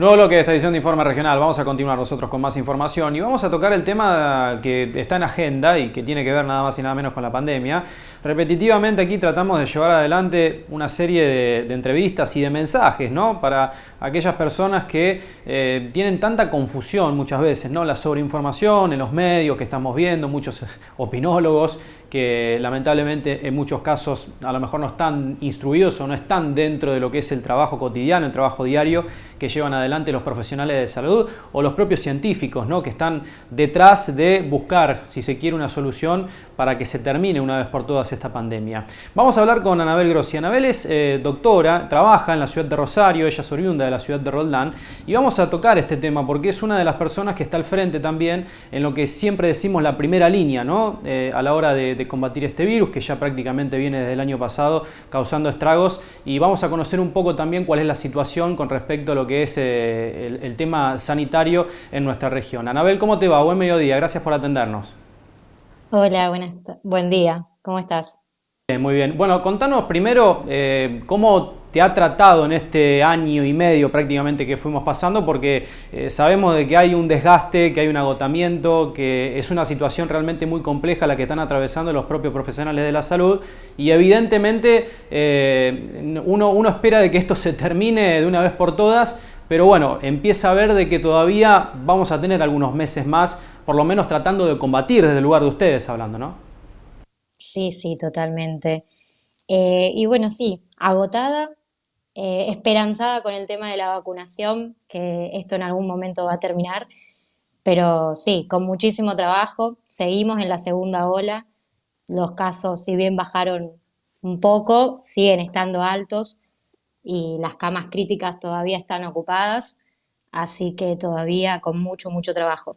Nuevo bloque de esta edición de Informe Regional. Vamos a continuar nosotros con más información y vamos a tocar el tema que está en agenda y que tiene que ver nada más y nada menos con la pandemia. Repetitivamente aquí tratamos de llevar adelante una serie de entrevistas y de mensajes, ¿no? Para aquellas personas que tienen tanta confusión muchas veces, ¿no? La sobreinformación en los medios que estamos viendo, muchos opinólogos que lamentablemente en muchos casos a lo mejor no están instruidos o no están dentro de lo que es el trabajo cotidiano, el trabajo diario que llevan adelante los profesionales de salud o los propios científicos, ¿no? Que están detrás de buscar, si se quiere, una solución para que se termine una vez por todas esta pandemia. Vamos a hablar con Anabel Grossi. Anabel es doctora, trabaja en la ciudad de Rosario, ella es oriunda de la ciudad de Roldán, y vamos a tocar este tema porque es una de las personas que está al frente también en lo que siempre decimos la primera línea, ¿no? A la hora de combatir este virus que ya prácticamente viene desde el año pasado causando estragos, y vamos a conocer un poco también cuál es la situación con respecto a lo que es el tema sanitario en nuestra región. Anabel, ¿cómo te va? Buen mediodía, gracias por atendernos. Hola, buen día. ¿Cómo estás? Muy bien. Bueno, contanos primero cómo te ha tratado en este año y medio prácticamente que fuimos pasando, porque sabemos de que hay un desgaste, que hay un agotamiento, que es una situación realmente muy compleja la que están atravesando los propios profesionales de la salud y evidentemente uno espera de que esto se termine de una vez por todas, pero bueno, empieza a ver de que todavía vamos a tener algunos meses más, por lo menos tratando de combatir desde el lugar de ustedes hablando, ¿no? Sí, sí, totalmente. Y bueno, sí, agotada, esperanzada con el tema de la vacunación, que esto en algún momento va a terminar, pero sí, con muchísimo trabajo. Seguimos en la segunda ola. Los casos, si bien bajaron un poco, siguen estando altos y las camas críticas todavía están ocupadas, así que todavía con mucho, mucho trabajo.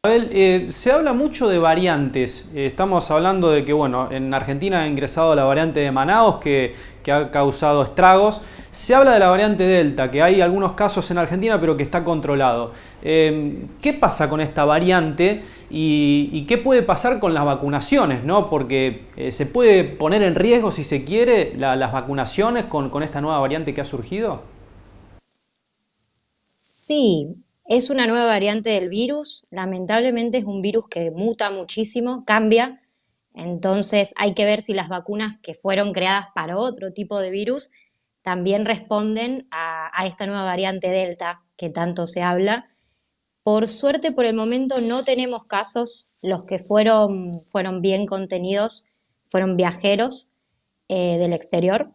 Abel, se habla mucho de variantes. Estamos hablando de que, bueno, en Argentina ha ingresado la variante de Manaos que ha causado estragos. Se habla de la variante Delta, que hay algunos casos en Argentina, pero que está controlado. ¿Qué pasa con esta variante y qué puede pasar con las vacunaciones, ¿no? Porque se puede poner en riesgo, si se quiere, las vacunaciones con esta nueva variante que ha surgido. Sí, es una nueva variante del virus. Lamentablemente es un virus que muta muchísimo, cambia. Entonces hay que ver si las vacunas que fueron creadas para otro tipo de virus también responden a esta nueva variante Delta que tanto se habla. Por suerte, por el momento no tenemos casos. Los que fueron bien contenidos fueron viajeros del exterior.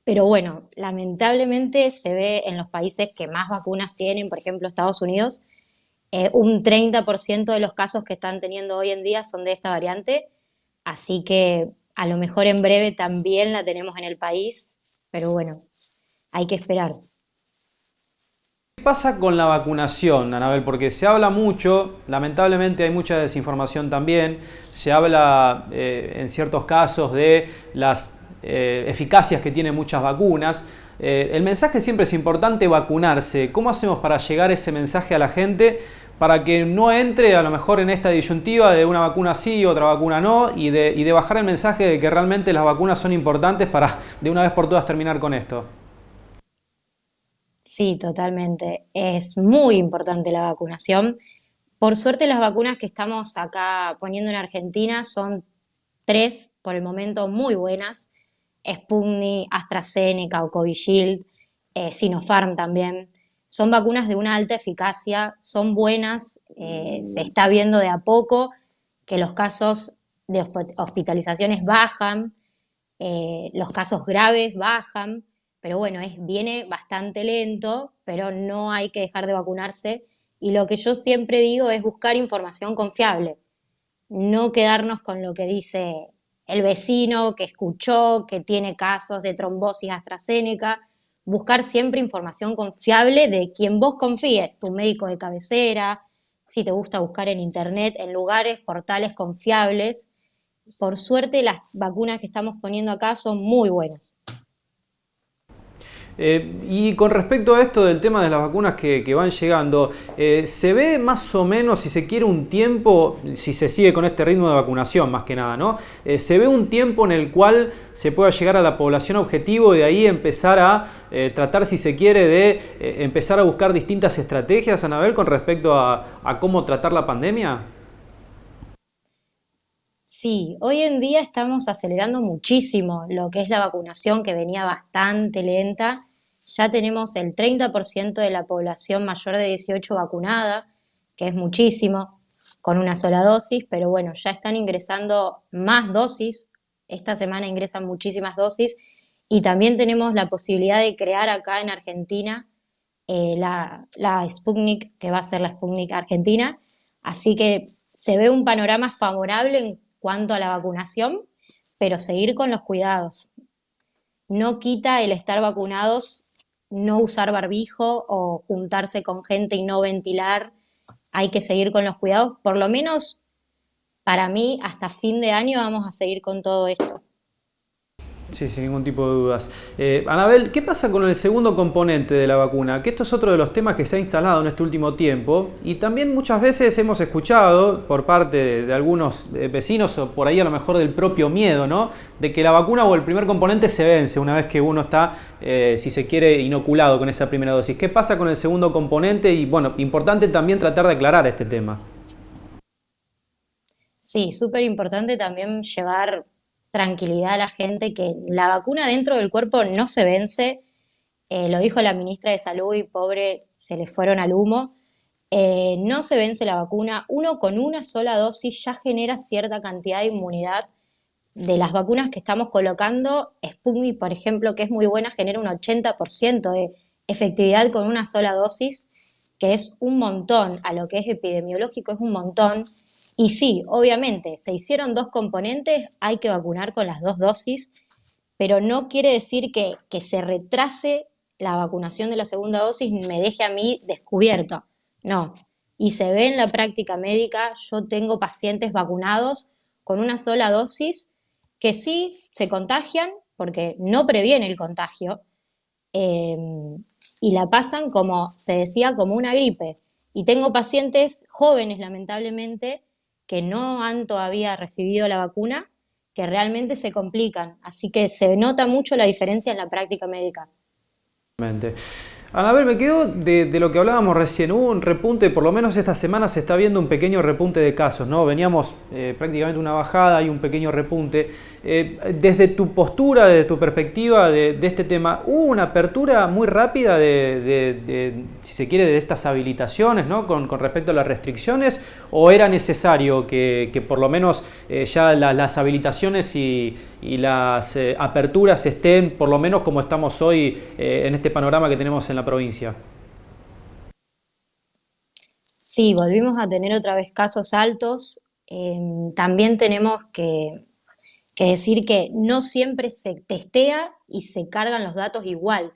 Pero bueno, lamentablemente se ve en los países que más vacunas tienen, por ejemplo Estados Unidos, un 30% de los casos que están teniendo hoy en día son de esta variante, así que a lo mejor en breve también la tenemos en el país, pero bueno, hay que esperar. ¿Qué pasa con la vacunación, Anabel? Porque se habla mucho, lamentablemente hay mucha desinformación también, se habla en ciertos casos de las eficacias que tienen muchas vacunas. El mensaje siempre es importante vacunarse. ¿Cómo hacemos para llegar ese mensaje a la gente para que no entre a lo mejor en esta disyuntiva de una vacuna sí, otra vacuna no, y de bajar el mensaje de que realmente las vacunas son importantes para de una vez por todas terminar con esto? Sí, totalmente. Es muy importante la vacunación. Por suerte las vacunas que estamos acá poniendo en Argentina son tres por el momento muy buenas. Sputnik, AstraZeneca o Covishield, Sinopharm también. Son vacunas de una alta eficacia, son buenas, se está viendo de a poco que los casos de hospitalizaciones bajan, los casos graves bajan, pero bueno, viene bastante lento, pero no hay que dejar de vacunarse. Y lo que yo siempre digo es buscar información confiable, no quedarnos con lo que dice el vecino que escuchó, que tiene casos de trombosis AstraZeneca, buscar siempre información confiable de quien vos confíes, tu médico de cabecera, si te gusta buscar en internet, en lugares, portales confiables. Por suerte las vacunas que estamos poniendo acá son muy buenas. Y con respecto a esto del tema de las vacunas que van llegando, ¿se ve más o menos, si se quiere, un tiempo, si se sigue con este ritmo de vacunación más que nada, ¿no? ¿Se ve un tiempo en el cual se pueda llegar a la población objetivo y de ahí empezar a tratar, si se quiere, de empezar a buscar distintas estrategias, Anabel, con respecto a cómo tratar la pandemia? Sí, hoy en día estamos acelerando muchísimo lo que es la vacunación, que venía bastante lenta. Ya tenemos el 30% de la población mayor de 18 vacunada, que es muchísimo, con una sola dosis, pero bueno, ya están ingresando más dosis. Esta semana ingresan muchísimas dosis y también tenemos la posibilidad de crear acá en Argentina la Sputnik, que va a ser la Sputnik Argentina. Así que se ve un panorama favorable en cuanto a la vacunación, pero seguir con los cuidados. No quita el estar vacunados, no usar barbijo o juntarse con gente y no ventilar. Hay que seguir con los cuidados. Por lo menos para mí, hasta fin de año vamos a seguir con todo esto. Sí, sin ningún tipo de dudas. Anabel, ¿qué pasa con el segundo componente de la vacuna? Que esto es otro de los temas que se ha instalado en este último tiempo y también muchas veces hemos escuchado por parte de algunos vecinos o por ahí a lo mejor del propio miedo, ¿no? De que la vacuna o el primer componente se vence una vez que uno está, si se quiere, inoculado con esa primera dosis. ¿Qué pasa con el segundo componente? Y bueno, importante también tratar de aclarar este tema. Sí, súper importante también llevar tranquilidad a la gente que la vacuna dentro del cuerpo no se vence. Lo dijo la ministra de Salud y pobre, se le fueron al humo. No se vence la vacuna. Uno con una sola dosis ya genera cierta cantidad de inmunidad. De las vacunas que estamos colocando, Sputnik, por ejemplo, que es muy buena, genera un 80% de efectividad con una sola dosis, que es un montón, a lo que es epidemiológico es un montón. Y sí, obviamente, se hicieron dos componentes, hay que vacunar con las dos dosis, pero no quiere decir que se retrase la vacunación de la segunda dosis y me deje a mí descubierto. No. Y se ve en la práctica médica, yo tengo pacientes vacunados con una sola dosis que sí se contagian, porque no previene el contagio, eh, y la pasan como, se decía, como una gripe. Y tengo pacientes jóvenes, lamentablemente, que no han todavía recibido la vacuna, que realmente se complican. Así que se nota mucho la diferencia en la práctica médica. Anabel, me quedo de lo que hablábamos recién. Hubo un repunte, por lo menos esta semana se está viendo un pequeño repunte de casos, ¿no? Veníamos prácticamente una bajada y un pequeño repunte. Desde tu postura, desde tu perspectiva de este tema, ¿hubo una apertura muy rápida si se quiere, de estas habilitaciones, ¿no? Con respecto a las restricciones? ¿O era necesario que por lo menos ya las habilitaciones y las aperturas estén por lo menos como estamos hoy en este panorama que tenemos en la provincia? Sí, volvimos a tener otra vez casos altos. También tenemos que decir que no siempre se testea y se cargan los datos igual.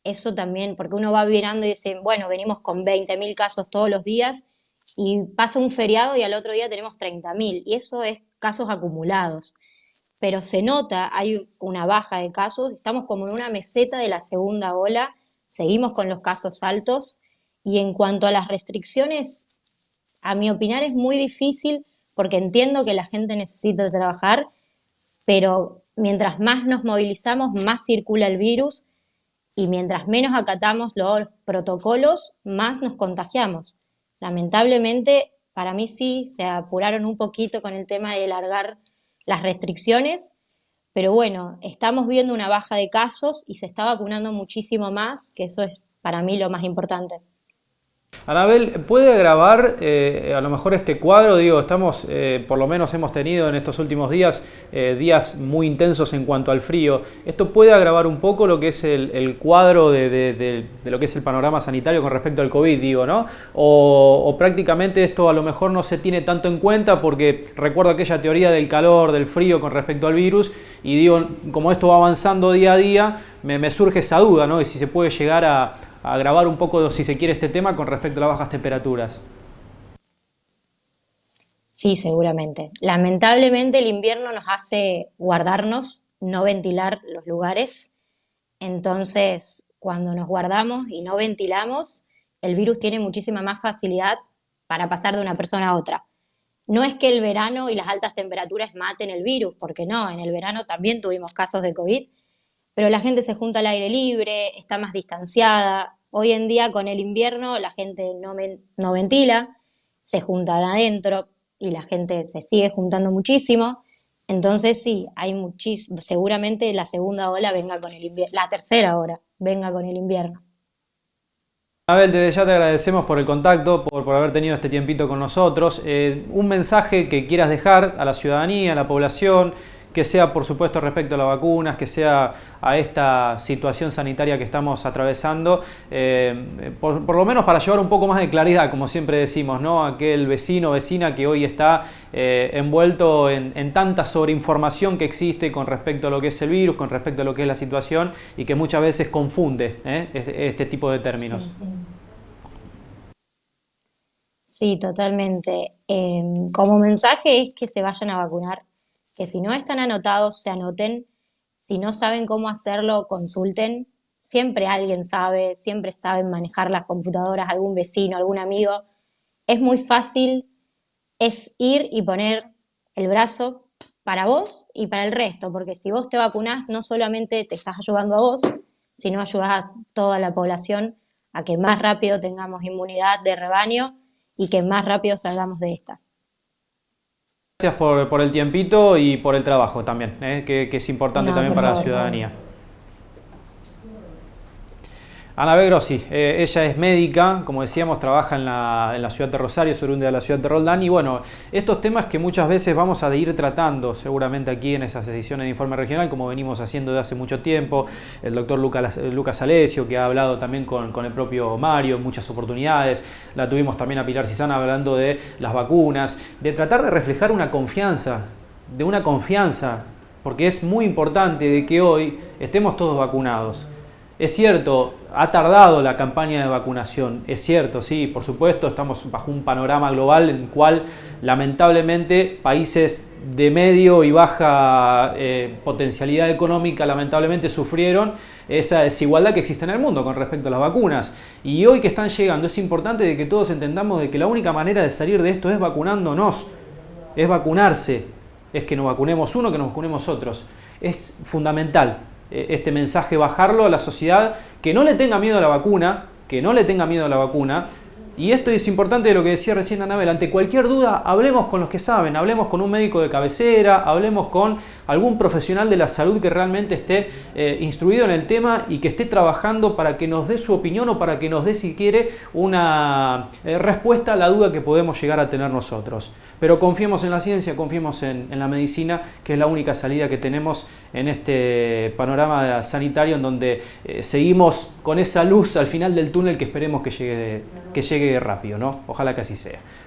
Eso también, porque uno va mirando y dice, bueno, venimos con 20.000 casos todos los días y pasa un feriado y al otro día tenemos 30.000 y eso es casos acumulados. Pero se nota, hay una baja de casos, estamos como en una meseta de la segunda ola, seguimos con los casos altos y en cuanto a las restricciones, a mi opinar es muy difícil porque entiendo que la gente necesita trabajar, pero mientras más nos movilizamos, más circula el virus y mientras menos acatamos los protocolos, más nos contagiamos. Lamentablemente, para mí sí, se apuraron un poquito con el tema de largar las restricciones, pero bueno, estamos viendo una baja de casos y se está vacunando muchísimo más, que eso es para mí lo más importante. Anabel, ¿puede agravar a lo mejor este cuadro? Digo, estamos, por lo menos hemos tenido en estos últimos días, días muy intensos en cuanto al frío. ¿Esto puede agravar un poco lo que es el cuadro de lo que es el panorama sanitario con respecto al COVID, digo, ¿no? O prácticamente esto a lo mejor no se tiene tanto en cuenta porque recuerdo aquella teoría del calor, del frío con respecto al virus y digo, como esto va avanzando día a día, me surge esa duda, ¿no? De si se puede llegar a agravar un poco, si se quiere, este tema con respecto a las bajas temperaturas. Sí, seguramente. Lamentablemente el invierno nos hace guardarnos, no ventilar los lugares. Entonces, cuando nos guardamos y no ventilamos, el virus tiene muchísima más facilidad para pasar de una persona a otra. No es que el verano y las altas temperaturas maten el virus, porque no, en el verano también tuvimos casos de COVID, pero la gente se junta al aire libre, está más distanciada. Hoy en día con el invierno la gente no ventila, se juntan adentro y la gente se sigue juntando muchísimo. Entonces sí, hay muchísimo, seguramente la segunda ola venga con el invierno, la tercera ola venga con el invierno. Abel, desde ya te agradecemos por el contacto, por haber tenido este tiempito con nosotros. Un mensaje que quieras dejar a la ciudadanía, a la población, que sea por supuesto respecto a las vacunas, que sea a esta situación sanitaria que estamos atravesando, por lo menos para llevar un poco más de claridad, como siempre decimos, ¿no? Aquel vecino o vecina que hoy está envuelto en tanta sobreinformación que existe con respecto a lo que es el virus, con respecto a lo que es la situación y que muchas veces confunde este tipo de Sí, términos. sí. Sí, totalmente. Como mensaje es que se vayan a vacunar, que si no están anotados, se anoten. Si no saben cómo hacerlo, consulten. Siempre alguien sabe, siempre saben manejar las computadoras, algún vecino, algún amigo. Es muy fácil, es ir y poner el brazo para vos y para el resto, porque si vos te vacunás, no solamente te estás ayudando a vos, sino ayudás a toda la población a que más rápido tengamos inmunidad de rebaño y que más rápido salgamos de esta. Gracias por el tiempito y por el trabajo también, que es importante No, también por para la favor. ciudadanía. Ana Grossi, ella es médica, como decíamos, trabaja en la ciudad de Rosario, es oriunda de la ciudad de Roldán, y bueno, estos temas que muchas veces vamos a ir tratando seguramente aquí en esas ediciones de Informe Regional, como venimos haciendo de hace mucho tiempo, el doctor Lucas Alessio, que ha hablado también con el propio Mario en muchas oportunidades, la tuvimos también a Pilar Cisana hablando de las vacunas, de tratar de reflejar una confianza, porque es muy importante de que hoy estemos todos vacunados. Es cierto, ha tardado la campaña de vacunación, es cierto, sí, por supuesto, estamos bajo un panorama global en el cual lamentablemente países de medio y baja potencialidad económica lamentablemente sufrieron esa desigualdad que existe en el mundo con respecto a las vacunas. Y hoy que están llegando es importante de que todos entendamos de que la única manera de salir de esto es vacunándonos, es vacunarse, es que nos vacunemos uno, que nos vacunemos otros. Es fundamental este mensaje, bajarlo a la sociedad, que no le tenga miedo a la vacuna, que no le tenga miedo a la vacuna. Y esto es importante de lo que decía recién Anabel, ante cualquier duda hablemos con los que saben, hablemos con un médico de cabecera, hablemos con algún profesional de la salud que realmente esté instruido en el tema y que esté trabajando para que nos dé su opinión o para que nos dé, si quiere, una respuesta a la duda que podemos llegar a tener nosotros. Pero confiemos en la ciencia, confiemos en la medicina, que es la única salida que tenemos en este panorama sanitario en donde seguimos con esa luz al final del túnel que esperemos que llegue rápido, ¿no? Ojalá que así sea.